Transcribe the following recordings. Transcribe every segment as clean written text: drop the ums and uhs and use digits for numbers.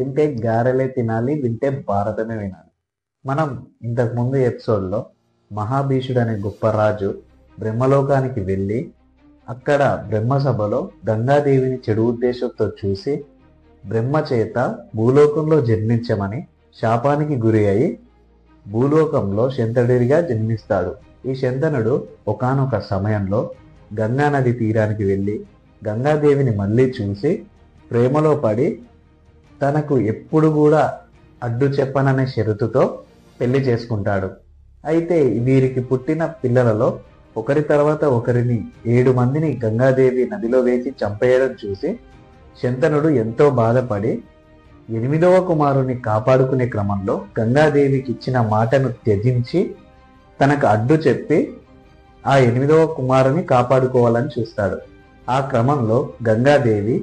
తింటే గారెలే తినాలి, వింటే భారతమే వినాలి. మనం ఇంతకుముందు ఎపిసోడ్లో మహాభీషుడు అనే గొప్ప రాజు బ్రహ్మలోకానికి వెళ్ళి అక్కడ బ్రహ్మసభలో గంగాదేవిని చెడు ఉద్దేశంతో చూసి బ్రహ్మ చేత భూలోకంలో జన్మించమని శాపానికి గురి అయి భూలోకంలో శంతనుడిగా జన్మిస్తాడు. ఈ శంతనుడు ఒకానొక సమయంలో గంగా నది తీరానికి వెళ్ళి గంగాదేవిని మళ్ళీ చూసి ప్రేమలో పడి తనకు ఎప్పుడు కూడా అడ్డు చెప్పననే షరతుతో పెళ్లి చేసుకుంటాడు. అయితే వీరికి పుట్టిన పిల్లలలో ఒకరి తర్వాత ఒకరిని 7 మందిని గంగాదేవి నదిలో వేసి చంపేయడం చూసి శంతనుడు ఎంతో బాధపడి 8వ కుమారుని కాపాడుకునే క్రమంలో గంగాదేవికి ఇచ్చిన మాటను త్యజించి తనకు అడ్డు చెప్పి ఆ 8వ కుమారుని కాపాడుకోవాలని చూస్తాడు. ఆ క్రమంలో గంగాదేవి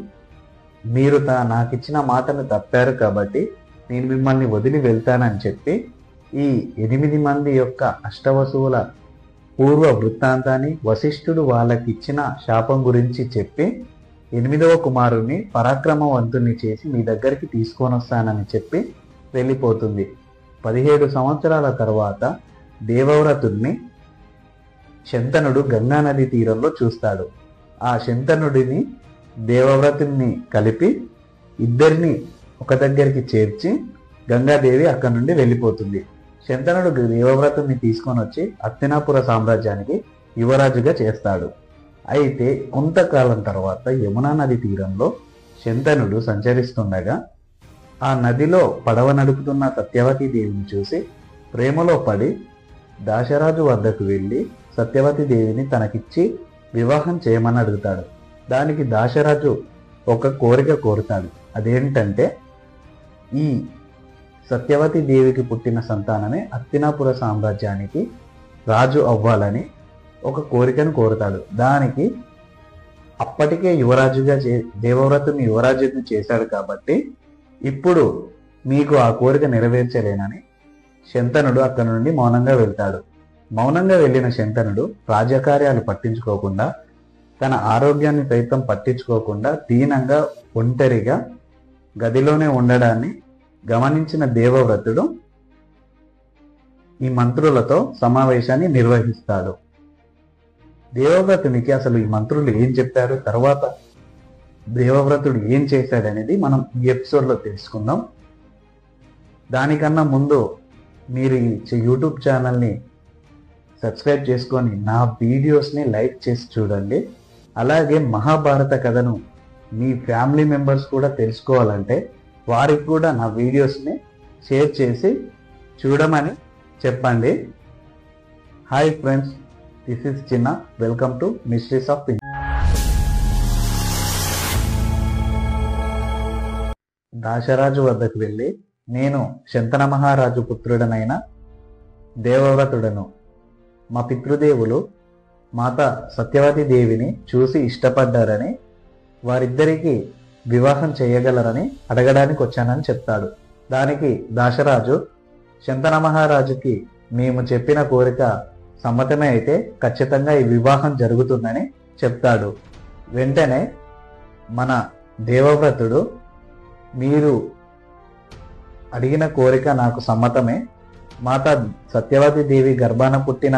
మీరు నాకిచ్చిన మాటను తప్పారు కాబట్టి నేను మిమ్మల్ని వదిలి వెళ్తానని చెప్పి ఈ 8 మంది యొక్క అష్టవసువుల పూర్వ వృత్తాంతాన్ని వశిష్ఠుడు వాళ్ళకి ఇచ్చిన శాపం గురించి చెప్పి 8వ కుమారుణ్ణి పరాక్రమవంతుణ్ణి చేసి మీ దగ్గరికి తీసుకొని వస్తానని చెప్పి వెళ్ళిపోతుంది. 17 సంవత్సరాల తర్వాత దేవవ్రతుడిని శంతనుడు గంగా నది తీరంలో చూస్తాడు. ఆ శంతనుడిని దేవవ్రతుడిని కలిపి ఇద్దరిని ఒక దగ్గరికి చేర్చి గంగాదేవి అక్కడి నుండి వెళ్ళిపోతుంది. శంతనుడు దేవవ్రతుడిని తీసుకొని వచ్చి హస్తినాపుర సామ్రాజ్యానికి యువరాజుగా చేస్తాడు. అయితే కొంతకాలం తర్వాత యమునా నది తీరంలో శంతనుడు సంచరిస్తుండగా ఆ నదిలో పడవ నడుపుతున్న సత్యవతి దేవిని చూసి ప్రేమలో పడి దాశరాజు వద్దకు వెళ్ళి సత్యవతి దేవిని తనకిచ్చి వివాహం చేయమని అడుగుతాడు. దానికి దాశరాజు ఒక కోరిక కోరుతాడు. అదేంటంటే ఈ సత్యవతి దేవికి పుట్టిన సంతానమే హస్తినాపుర సామ్రాజ్యానికి రాజు అవ్వాలని ఒక కోరికను కోరుతాడు. దానికి అప్పటికే యువరాజుగా దేవవ్రతుని యువరాజుని చేశాడు కాబట్టి ఇప్పుడు మీకు ఆ కోరిక నెరవేర్చలేనని శంతనుడు అక్కడి నుండి మౌనంగా వెళ్తాడు. మౌనంగా వెళ్ళిన శంతనుడు రాజకార్యాలు పట్టించుకోకుండా తన ఆరోగ్యాన్ని సైతం పట్టించుకోకుండా దీనంగా ఒంటరిగా గదిలోనే ఉండడాన్ని గమనించిన దేవవ్రతుడు ఈ మంత్రులతో సమావేశాన్ని నిర్వహిస్తాడు. దేవవ్రతునికి అసలు ఈ మంత్రులు ఏం చెప్పారు, తర్వాత దేవవ్రతుడు ఏం చేశాడనేది మనం ఈ ఎపిసోడ్లో తెలుసుకుందాం. దానికన్నా ముందు మీరు ఈ యూట్యూబ్ ఛానల్ని సబ్స్క్రైబ్ చేసుకొని నా వీడియోస్ని లైక్ చేసి చూడండి. అలాగే మహాభారత కథను మీ ఫ్యామిలీ మెంబర్స్ కూడా తెలుసుకోవాలంటే వారికి కూడా నా వీడియోస్ని షేర్ చేసి చూడమని చెప్పండి. హాయ్ ఫ్రెండ్స్, దిస్ ఇస్ చిన్న. Welcome to mysteries of India. Dasaraju వద్దకు వెళ్ళి నేను శంతన మహారాజు పుత్రుడనైన దేవవ్రతుడను. మా పితృదేవులు మాత సత్యవతి దేవిని చూసి ఇష్టపడ్డారని వారిద్దరికీ వివాహం చేయగలరని అడగడానికి వచ్చానని చెప్తాడు. దానికి దాశరాజు శంతన మహారాజుకి మేము చెప్పిన కోరిక సమ్మతమే అయితే ఖచ్చితంగా ఈ వివాహం జరుగుతుందని చెప్తాడు. వెంటనే మన దేవవ్రతుడు మీరు అడిగిన కోరిక నాకు సమ్మతమే, మాత సత్యవతి దేవి గర్భాన పుట్టిన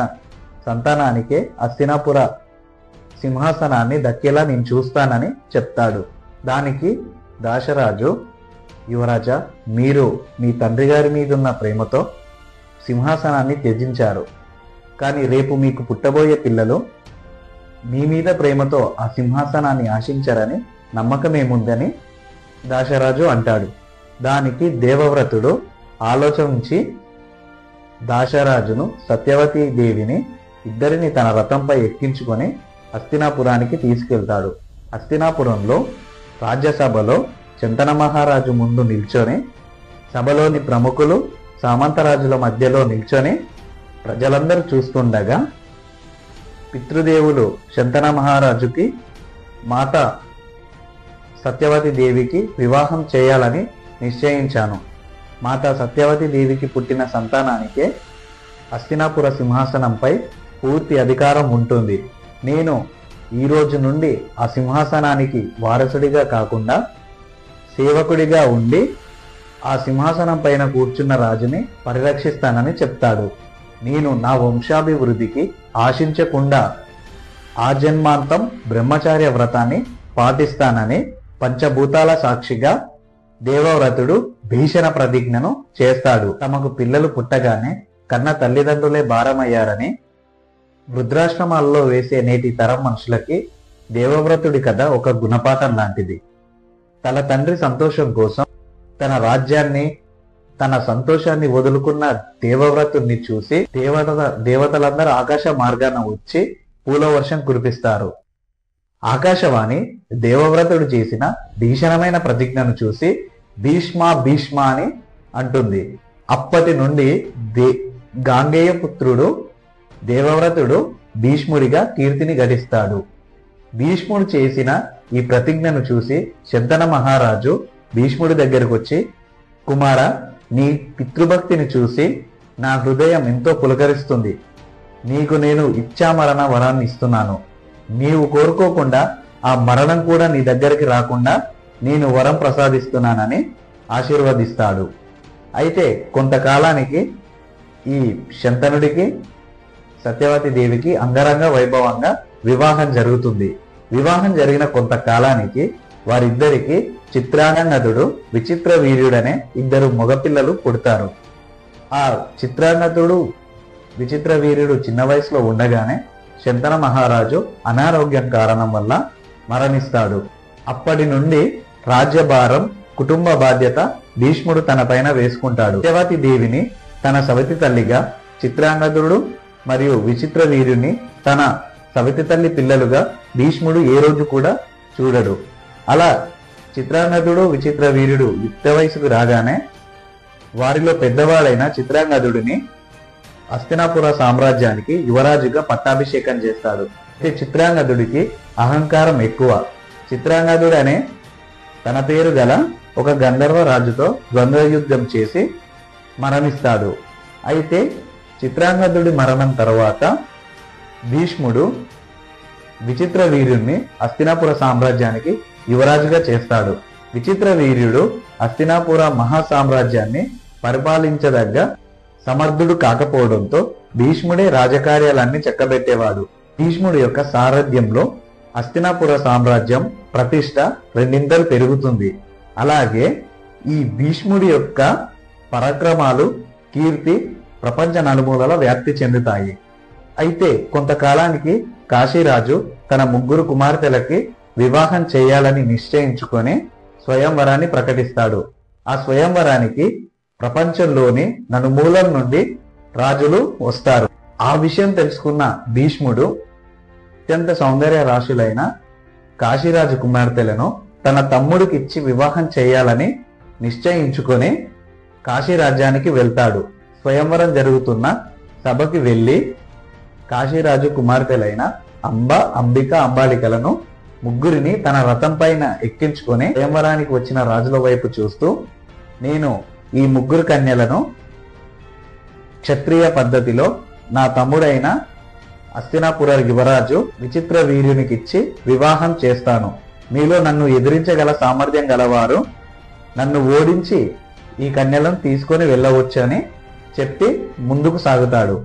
సంతానానికే హస్తినాపుర సింహాసనాన్ని దక్కేలా నేను చూస్తానని చెప్తాడు. దానికి దాశరాజు యువరాజా, మీరు మీ తండ్రి గారి మీదున్న ప్రేమతో సింహాసనాన్ని త్యజించారు, కానీ రేపు మీకు పుట్టబోయే పిల్లలు మీ మీద ప్రేమతో ఆ సింహాసనాన్ని ఆశించారని నమ్మకమేముందని దాశరాజు అంటాడు. దానికి దేవవ్రతుడు ఆలోచించి దాశరాజును సత్యవతి దేవిని ఇద్దరిని తన రథంపై ఎక్కించుకొని హస్తినాపురానికి తీసుకెళ్తాడు. హస్తినాపురంలో రాజ్యసభలో శంతన మహారాజు ముందు నిల్చొని సభలోని ప్రముఖులు సామంతరాజుల మధ్యలో నిల్చొని ప్రజలందరూ చూస్తుండగా పితృదేవులు శంతన మహారాజుకి మాత సత్యవతి దేవికి వివాహం చేయాలని నిశ్చయించాను. మాత సత్యవతి దేవికి పుట్టిన సంతానానికే హస్తినాపుర సింహాసనంపై పూర్తి అధికారం ఉంటుంది. నేను ఈ రోజు నుండి ఆ సింహాసనానికి వారసుడిగా కాకుండా సేవకుడిగా ఉండి ఆ సింహాసనం పైన కూర్చున్న రాజుని పరిరక్షిస్తానని చెప్తాడు. నేను నా వంశాభివృద్ధికి ఆశించకుండా ఆజన్మాంతం బ్రహ్మచార్య వ్రతాన్ని పాటిస్తానని పంచభూతాల సాక్షిగా దేవవ్రతుడు భీషణ ప్రతిజ్ఞను చేస్తాడు. తమకు పిల్లలు పుట్టగానే కన్న తల్లిదండ్రులే భారమయ్యారని వృద్ధాశ్రమాల్లో వేసే నేటి తరం మనుషులకి దేవవ్రతుడి కథ ఒక గుణపాఠం లాంటిది. తన తండ్రి సంతోషం కోసం తన రాజ్యాన్ని, తన సంతోషాన్ని వదులుకున్న దేవవ్రతుడిని చూసి దేవతలందరూ ఆకాశ మార్గాన వచ్చి పూల వర్షం కురిపిస్తారు. ఆకాశవాణి దేవవ్రతుడు చేసిన భీషణమైన ప్రతిజ్ఞను చూసి భీష్మ భీష్మ అని అంటుంది. అప్పటి నుండి గాంగేయ పుత్రుడు దేవవ్రతుడు భీష్ముడిగా కీర్తిని గడిస్తాడు. భీష్ముడు చేసిన ఈ ప్రతిజ్ఞను చూసి శంతన మహారాజు భీష్ముడి దగ్గరకు వచ్చి, కుమార, నీ పితృభక్తిని చూసి నా హృదయం ఎంతో పులకరిస్తుంది. నీకు నేను ఇచ్చామరణ వరాన్ని ఇస్తున్నాను. నీవు కోరుకోకుండా ఆ మరణం కూడా నీ దగ్గరికి రాకుండా నేను వరం ప్రసాదిస్తున్నానని ఆశీర్వదిస్తాడు. అయితే కొంతకాలానికి ఈ శంతనుడికి సత్యవతి దేవికి అంగరంగ వైభవంగా వివాహం జరుగుతుంది. వివాహం జరిగిన కొంతకాలానికి వారిద్దరికి చిత్రాంగదుడు, విచిత్ర వీర్యుడనే ఇద్దరు మగపిల్లలు పుడతారు. ఆ చిత్రాంగదుడు, విచిత్ర వీర్యుడు చిన్న వయసులో ఉండగానే శంతన మహారాజు అనారోగ్యం కారణం వల్ల మరణిస్తాడు. అప్పటి నుండి రాజ్యభారం, కుటుంబ బాధ్యత భీష్ముడు తన పైన వేసుకుంటాడు. సత్యవతి దేవిని తన సవతి తల్లిగా, చిత్రాంగదుడు మరియు విచిత్ర వీర్యుని తన సవతి తల్లి పిల్లలుగా భీష్ముడు ఏ రోజు కూడా చూడడు. అలా చిత్రాంగదుడు, విచిత్ర వీర్యుడు యుక్త వయసుకు రాగానే వారిలో పెద్దవాడైన చిత్రాంగదుడిని హస్తినాపుర సామ్రాజ్యానికి యువరాజుగా పట్టాభిషేకం చేస్తాడు. అయితే చిత్రాంగదుడికి అహంకారం ఎక్కువ. చిత్రాంగదుడు అనే తన పేరు గల ఒక గంధర్వ రాజుతో ద్వంద్వ యుద్ధం చేసి మరణిస్తాడు. అయితే చిత్రాంగదుడి మరణం తర్వాత భీష్ముడు విచిత్ర వీర్యుణ్ణి హస్తినాపుర సామ్రాజ్యానికి యువరాజుగా చేస్తాడు. విచిత్ర వీర్యుడు హస్తినాపుర మహాసామ్రాజ్యాన్ని పరిపాలించదగ్గ సమర్థుడు కాకపోవడంతో భీష్ముడే రాజకార్యాలన్నీ చక్కబెట్టేవాడు. భీష్ముడి యొక్క సారథ్యంలో హస్తినాపుర సామ్రాజ్యం ప్రతిష్ట రెండింతలు పెరుగుతుంది. అలాగే ఈ భీష్ముడి యొక్క పరాక్రమాలు, కీర్తి ప్రపంచ నలుమూలల వ్యాప్తి చెందుతాయి. అయితే కొంతకాలానికి కాశీరాజు తన 3 కుమార్తెలకి వివాహం చేయాలని నిశ్చయించుకొని స్వయంవరాన్ని ప్రకటిస్తాడు. ఆ స్వయంవరానికి ప్రపంచంలోని నలుమూలల నుండి రాజులు వస్తారు. ఆ విషయం తెలుసుకున్న భీష్ముడు అత్యంత సౌందర్య రాశులైన కాశీరాజు కుమార్తెలను తన తమ్ముడికి ఇచ్చి వివాహం చేయాలని నిశ్చయించుకొని కాశీరాజ్యానికి వెళ్తాడు. స్వయంవరం జరుగుతున్న సభకి వెళ్లి కాశీరాజు కుమార్తెలైన అంబ, అంబిక, అంబాలికలను 3 తన రథం పైన ఎక్కించుకొని స్వయంవరానికి వచ్చిన రాజుల వైపు చూస్తూ, నేను ఈ 3 కన్యలను క్షత్రియ పద్ధతిలో నా తమ్ముడైన హస్తినాపుర యువరాజు విచిత్ర వీర్యునికిచ్చి వివాహం చేస్తాను. మీలో నన్ను ఎదిరించగల సామర్థ్యం గలవారు నన్ను ఓడించి ఈ కన్యలను తీసుకొని వెళ్ళవచ్చని చెప్పి ముందుకు సాగుతాడు.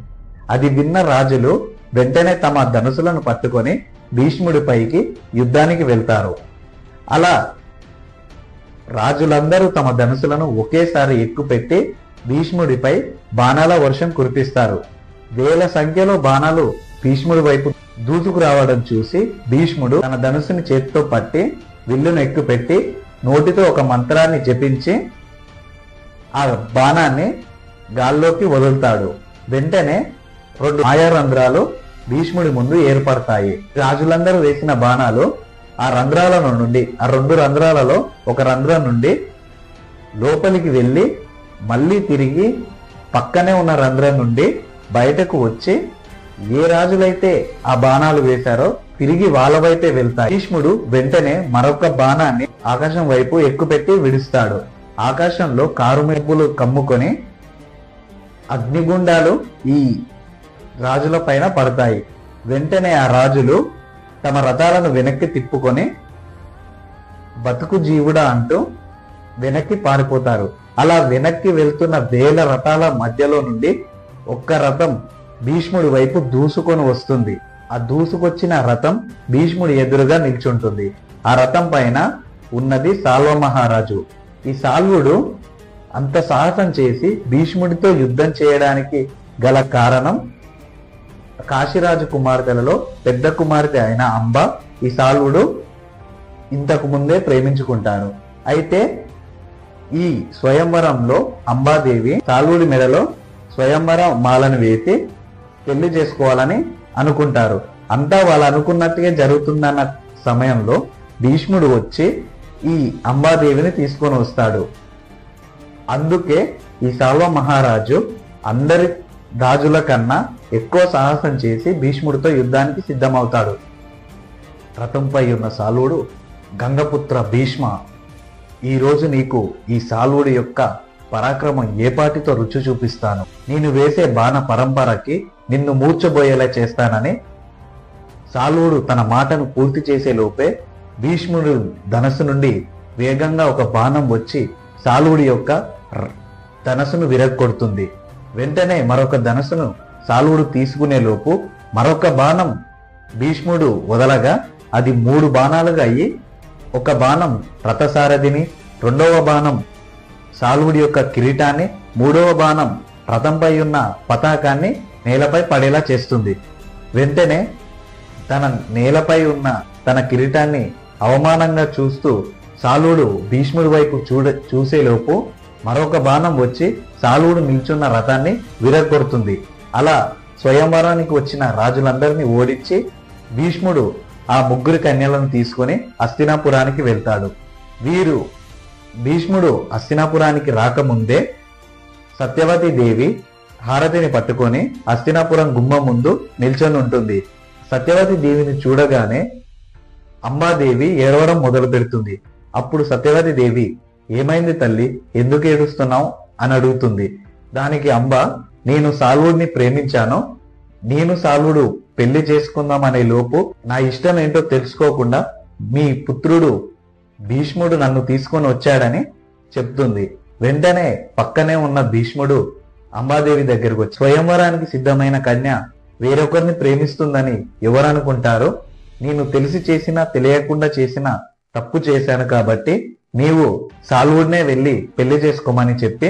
అది విన్న రాజులు వెంటనే తమ ధనుసులను పట్టుకొని భీష్ముడిపైకి యుద్ధానికి వెళ్తారు. అలా రాజులందరూ తమ ధనుసులను ఒకేసారి ఎక్కుపెట్టి భీష్ముడిపై బాణాల వర్షం కురిపిస్తారు. వేల సంఖ్యలో బాణాలు భీష్ముడి వైపు దూసుకు రావడం చూసి భీష్ముడు తన ధనుసుని చేతితో పట్టి విల్లును ఎక్కుపెట్టి నోటితో ఒక మంత్రాన్ని జపించి ఆ బాణాన్ని గాల్లోకి వదులుతాడు. వెంటనే 2 మాయారంధ్రాలు భీష్ముడి ముందు ఏర్పడతాయి. రాజులందరూ వేసిన బాణాలు ఆ రంధ్రాల నుండి, ఆ 2 రంధ్రాలలో ఒక రంధ్రం నుండి లోపలికి వెళ్ళి మళ్ళీ తిరిగి పక్కనే ఉన్న రంధ్రం నుండి బయటకు వచ్చి ఏ రాజులైతే ఆ బాణాలు వేశారో తిరిగి వాళ్ళ వైపే వెళ్తాయి. భీష్ముడు వెంటనే మరొక బాణాన్ని ఆకాశం వైపు ఎక్కుపెట్టి విడుస్తాడు. ఆకాశంలో కారుమెరుపులు కమ్ముకొని అగ్నిగుండాలు ఈ రాజుల పైన పడతాయి. వెంటనే ఆ రాజులు తమ రథాలను వెనక్కి తిప్పుకొని బతుకు జీవుడా అంటూ వెనక్కి పారిపోతారు. అలా వెనక్కి వెళ్తున్న వేల రథాల మధ్యలో నుండి ఒక్క రథం భీష్ముడి వైపు దూసుకొని వస్తుంది. ఆ దూసుకొచ్చిన రథం భీష్ముడి ఎదురుగా నిల్చుంటుంది. ఆ రథం పైన ఉన్నది సాల్వ మహారాజు. ఈ సాల్వుడు అంత సాహసం చేసి భీష్ముడితో యుద్ధం చేయడానికి గల కారణం, కాశీరాజు కుమార్తెలలో పెద్ద కుమార్తె అయిన అంబ ఈ సాల్వుడు ఇంతకు ముందే ప్రేమించుకుంటారు. అయితే ఈ స్వయంవరంలో అంబాదేవి సాల్వుడి మెడలో స్వయంవర మాలను వేసి పెళ్లి చేసుకోవాలని అనుకుంటారు. అంతా వాళ్ళు అనుకున్నట్టుగా జరుగుతుందన్న సమయంలో భీష్ముడు వచ్చి ఈ అంబాదేవిని తీసుకొని వస్తాడు. అందుకే ఈ సాల్వ మహారాజు అందరి రాజుల కన్నా ఎక్కువ సాహసం చేసి భీష్ముడితో యుద్ధానికి సిద్ధమవుతాడు. రథంపై ఉన్న సాల్వుడు, గంగపుత్ర భీష్మ, ఈరోజు నీకు ఈ సాల్వుడి యొక్క పరాక్రమం ఏపాటితో రుచి చూపిస్తాను. నేను వేసే బాణ పరంపరకి నిన్ను మూర్చబోయేలా చేస్తానని సాల్వుడు తన మాటను పూర్తి చేసే లోపే భీష్ముడు ధనస్సు నుండి వేగంగా ఒక బాణం వచ్చి సాల్వుడి యొక్క ధనస్సును విరగొడుతుంది. వెంటనే మరొక ధనస్సును సాల్వుడు తీసుకునే లోపు మరొక బాణం భీష్ముడు వదలగా అది 3 బాణాలుగా అయ్యి, ఒక బాణం రథసారథిని, రెండవ బాణం సాల్వుడి యొక్క కిరీటాన్ని, మూడవ బాణం రథంపై ఉన్న పతాకాన్ని నేలపై పడేలా చేస్తుంది. వెంటనే తన నేలపై ఉన్న తన కిరీటాన్ని అవమానంగా చూస్తూ సాల్వుడు భీష్ముడి వైపు చూసేలోపు మరొక బాణం వచ్చి సాల్వుడు నిల్చున్న రథాన్ని విరగొడుతుంది. అలా స్వయంవరానికి వచ్చిన రాజులందరినీ ఓడించి భీష్ముడు ఆ 3 కన్యలను తీసుకొని హస్తినాపురానికి వెళ్తాడు. భీష్ముడు హస్తినాపురానికి రాకముందే సత్యవతి దేవి హారతిని పట్టుకొని హస్తినాపురం గుమ్మం ముందు నిల్చొని ఉంటుంది. సత్యవతి దేవిని చూడగానే అంబాదేవి ఏడవడం మొదలు పెడుతుంది. అప్పుడు సత్యవతి దేవి, ఏమైంది తల్లి, ఎందుకు ఏడుస్తున్నావు అని అడుగుతుంది. దానికి అంబ, నేను సాల్వుడిని ప్రేమించాను, నేను సాల్వుడు పెళ్లి చేసుకుందాం అనే లోపు నా ఇష్టం ఏంటో తెలుసుకోకుండా మీ పుత్రుడు భీష్ముడు నన్ను తీసుకొని వచ్చాడని చెప్తుంది. వెంటనే పక్కనే ఉన్న భీష్ముడు అంబాదేవి దగ్గరకు వచ్చి, స్వయంవరానికి సిద్ధమైన కన్య వేరొకరిని ప్రేమిస్తుందని ఎవరనుకుంటారు? నేను తెలిసి చేసినా తెలియకుండా చేసినా తప్పు చేశాను కాబట్టి నీవు సాల్వుడినే వెళ్ళి పెళ్లి చేసుకోమని చెప్పి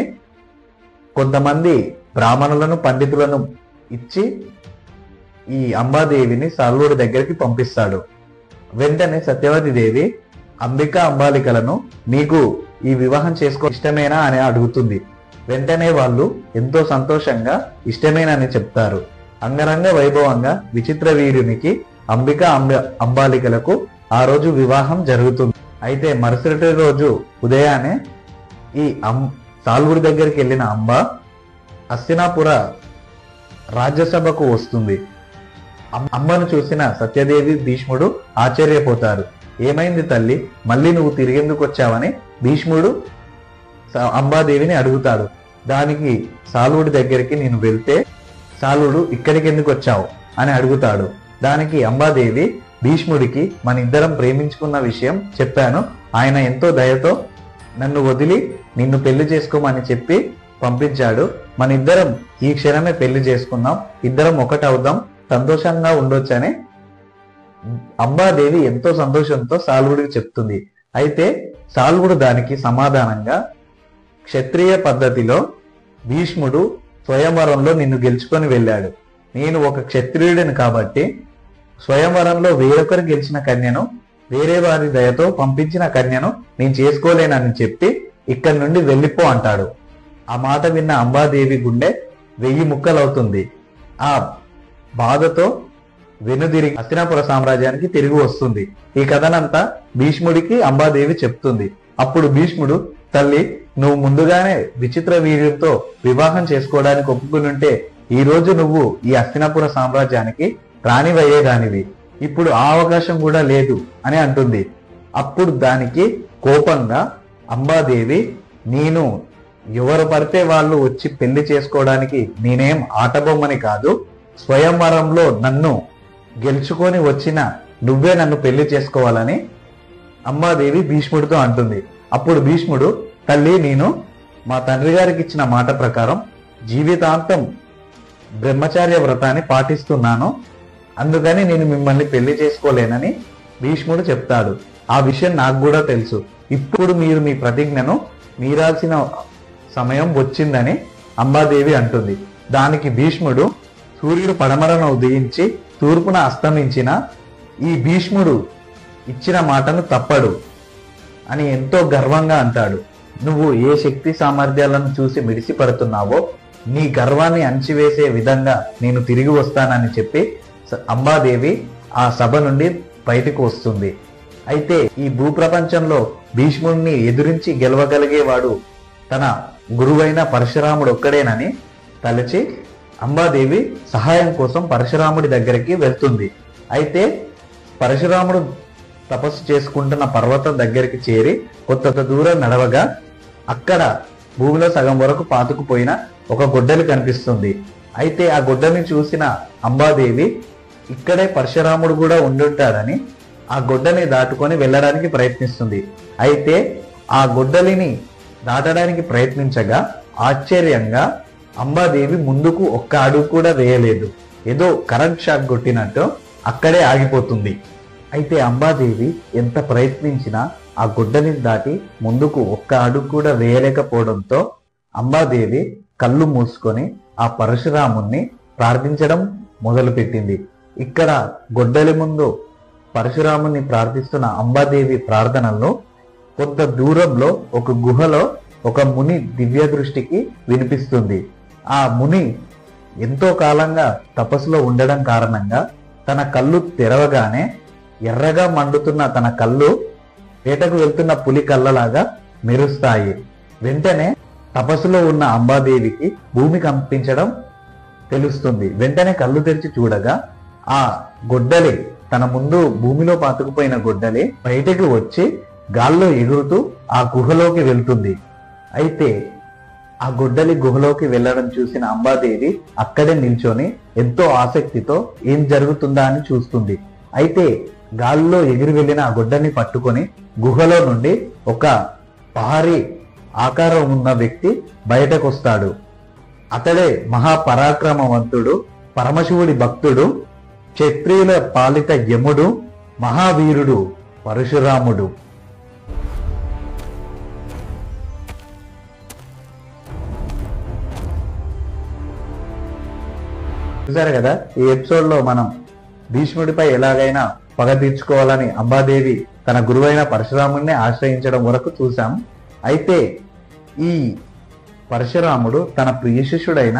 కొంతమంది బ్రాహ్మణులను పండితులను ఇచ్చి ఈ అంబాదేవిని సాల్వుడి దగ్గరికి పంపిస్తాడు. వెంటనే సత్యవతి దేవి అంబికా అంబాలికలను నీకు ఈ వివాహం చేసుకో ఇష్టమేనా అని అడుగుతుంది. వెంటనే వాళ్ళు ఎంతో సంతోషంగా ఇష్టమేనని చెప్తారు. అంగరంగ వైభవంగా విచిత్ర వీరునికి అంబికా అంబాలికలకు ఆ రోజు వివాహం జరుగుతుంది. అయితే మరుసటి రోజు ఉదయాన్నే ఈ సాల్వుడి దగ్గరికి వెళ్ళిన అంబ హస్తినాపుర రాజ్యసభకు వస్తుంది. అమ్మను చూసిన సత్యదేవి భీష్ముడు ఆశ్చర్యపోతారు. ఏమైంది తల్లి, మళ్ళీ నువ్వు తిరిగేందుకు వచ్చావని భీష్ముడు అంబాదేవిని అడుగుతాడు. దానికి సాల్వుడి దగ్గరికి నేను వెళ్తే సాల్వుడు ఇక్కడికి ఎందుకు వచ్చావు అని అడుగుతాడు. దానికి అంబాదేవి భీష్ముడికి మన ఇద్దరం ప్రేమించుకున్న విషయం చెప్పాను, ఆయన ఎంతో దయతో నన్ను వదిలి నిన్ను పెళ్లి చేసుకోమని చెప్పి పంపించాడు, మన ఇద్దరం ఈ క్షణమే పెళ్లి చేసుకుందాం, ఇద్దరం ఒకటవుదాం, సంతోషంగా ఉండొచ్చని అంబాదేవి ఎంతో సంతోషంతో సాల్వుడికి చెప్తుంది. అయితే సాల్వుడు దానికి సమాధానంగా, క్షత్రియ పద్ధతిలో భీష్ముడు స్వయంవరంలో నిన్ను గెలుచుకొని వెళ్ళాడు, నేను ఒక క్షత్రియుడిని కాబట్టి స్వయంవరంలో వేరొకరు గెలిచిన కన్యను, వేరే వారి దయతో పంపించిన కన్యను నేను చేసుకోలేనని చెప్పి ఇక్కడి నుండి వెళ్ళిపో అంటాడు. ఆ మాట విన్న అంబాదేవి గుండె 1000 ముక్కలవుతుంది. ఆ బాధతో వెనుదిరిగి హస్తినాపుర సామ్రాజ్యానికి తిరిగి వస్తుంది. ఈ కథనంతా భీష్ముడికి అంబాదేవి చెప్తుంది. అప్పుడు భీష్ముడు, తల్లి, నువ్వు ముందుగానే విచిత్ర వీర్యంతో వివాహం చేసుకోవడానికి ఒప్పుకునుంటే ఈ రోజు నువ్వు ఈ హస్తినాపుర సామ్రాజ్యానికి రాణివయ్యేదానివి, ఇప్పుడు ఆ అవకాశం కూడా లేదు అని అంటుంది. అప్పుడు దానికి కోపంగా అంబాదేవి, నేను ఎవరు పడితే వాళ్ళు వచ్చి పెళ్లి చేసుకోవడానికి నేనేం ఆటబొమ్మని కాదు, స్వయంవరంలో నన్ను గెలుచుకొని వచ్చిన నువ్వే నన్ను పెళ్లి చేసుకోవాలని అంబాదేవి భీష్ముడితో అంటుంది. అప్పుడు భీష్ముడు, తల్లి, నేను మా తండ్రి గారికి ఇచ్చిన మాట ప్రకారం జీవితాంతం బ్రహ్మచార్య వ్రతాన్ని పాటిస్తున్నాను, అందుకని నేను మిమ్మల్ని పెళ్లి చేసుకోలేనని భీష్ముడు చెప్తాడు. ఆ విషయం నాకు కూడా తెలుసు. ఇప్పుడు మీరు మీ ప్రతిజ్ఞను మీరాల్సిన సమయం వచ్చిందని అంబాదేవి అంటుంది. దానికి భీష్ముడు, సూర్యుడు పడమరన ఉదయించి తూర్పున అస్తమించిన ఈ భీష్ముడు ఇచ్చిన మాటను తప్పడు అని ఎంతో గర్వంగా అంటాడు. నువ్వు ఏ శక్తి సామర్థ్యాలను చూసి మిడిసిపడుతున్నావో నీ గర్వాన్ని అణిచివేసే విధంగా నేను తిరిగి వస్తానని చెప్పి అంబాదేవి ఆ సభ నుండి బయటకు వస్తుంది. అయితే ఈ భూప్రపంచంలో భీష్ముడిని ఎదురించి గెలవగలిగేవాడు తన గురువైన పరశురాముడు ఒక్కడేనని తలచి అంబాదేవి సహాయం కోసం పరశురాముడి దగ్గరికి వెళ్తుంది. అయితే పరశురాముడు తపస్సు చేసుకుంటున్న పర్వతం దగ్గరికి చేరి కొంత దూరం నడవగా అక్కడ భూమిలో సగం వరకు పాతుకుపోయిన ఒక గొడ్డలి కనిపిస్తుంది. అయితే ఆ గొడ్డలిని చూసిన అంబాదేవి ఇక్కడే పరశురాముడు కూడా ఉండుంటాడని ఆ గొడ్డలిని దాటుకొని వెళ్ళడానికి ప్రయత్నిస్తుంది. అయితే ఆ గొడ్డలిని దాటడానికి ప్రయత్నించగా ఆశ్చర్యంగా అంబాదేవి ముందుకు ఒక్క అడుగు కూడా వేయలేదు. ఏదో కరెంట్ షాక్ కొట్టినట్టు అక్కడే ఆగిపోతుంది. అయితే అంబాదేవి ఎంత ప్రయత్నించినా ఆ గొడ్డలిని దాటి ముందుకు ఒక్క అడుగు కూడా వేయలేకపోవడంతో అంబాదేవి కళ్ళు మూసుకొని ఆ పరశురాముణ్ణి ప్రార్థించడం మొదలుపెట్టింది. ఇక్కడ గొడ్డలి ముందు పరశురాముని ప్రార్థిస్తున్న అంబాదేవి ప్రార్థనలను కొంత దూరంలో ఒక గుహలో ఒక ముని దివ్య దృష్టికి వినిపిస్తుంది. ఆ ముని ఎంతో కాలంగా తపస్సులో ఉండడం కారణంగా తన కళ్ళు తెరవగానే ఎర్రగా మండుతున్న తన కళ్ళు వేటకు వెళ్తున్న పులి కళ్ళలాగా మెరుస్తాయి. వెంటనే తపస్సులో ఉన్న అంబాదేవికి భూమి కంపించడం తెలుస్తుంది. వెంటనే కళ్ళు తెరిచి చూడగా ఆ గొడ్డలి, తన ముందు భూమిలో పాతుకుపోయిన గొడ్డలి బయటకు వచ్చి గాల్లో ఎగురుతూ ఆ గుహలోకి వెళ్తుంది. అయితే ఆ గొడ్డలి గుహలోకి వెళ్ళడం చూసిన అంబాదేవి అక్కడే నిల్చొని ఎంతో ఆసక్తితో ఏం జరుగుతుందా అని చూస్తుంది. అయితే గాల్లో ఎగిరి వెళ్ళిన ఆ గొడ్డలిని పట్టుకొని గుహలో నుండి ఒక భారీ ఆకారం ఉన్న వ్యక్తి బయటకు వస్తాడు. అతడే మహాపరాక్రమవంతుడు, పరమశివుడి భక్తుడు, క్షత్రియుల పాలిత యముడు, మహావీరుడు పరశురాముడు. చూసారు కదా, ఈ ఎపిసోడ్ లో మనం భీష్ముడిపై ఎలాగైనా పగ తీర్చుకోవాలని అంబాదేవి తన గురువైన పరశురాముడిని ఆశ్రయించడం వరకు చూసాం. అయితే ఈ పరశురాముడు తన ప్రియ శిష్యుడైన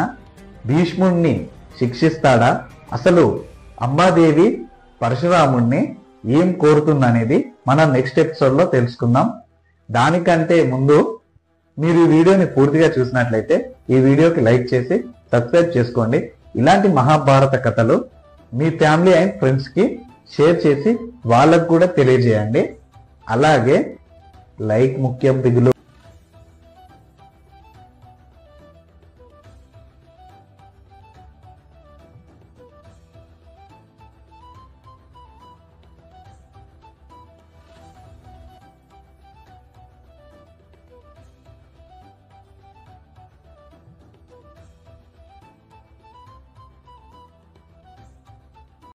భీష్ముడిని శిక్షిస్తాడా? అసలు అంబాదేవి పరశురాముడిని ఏం కోరుతుందనేది మనం నెక్స్ట్ ఎపిసోడ్ లో తెలుసుకుందాం. దానికంటే ముందు మీరు ఈ వీడియోని పూర్తిగా చూసినట్లయితే ఈ వీడియోకి లైక్ చేసి సబ్స్క్రైబ్ చేసుకోండి. ఇలాంటి మహాభారత కథలు మీ ఫ్యామిలీ అండ్ ఫ్రెండ్స్ కి షేర్ చేసి వాళ్ళకు కూడా తెలియజేయండి. అలాగే లైక్ ముఖ్యం, దిగులు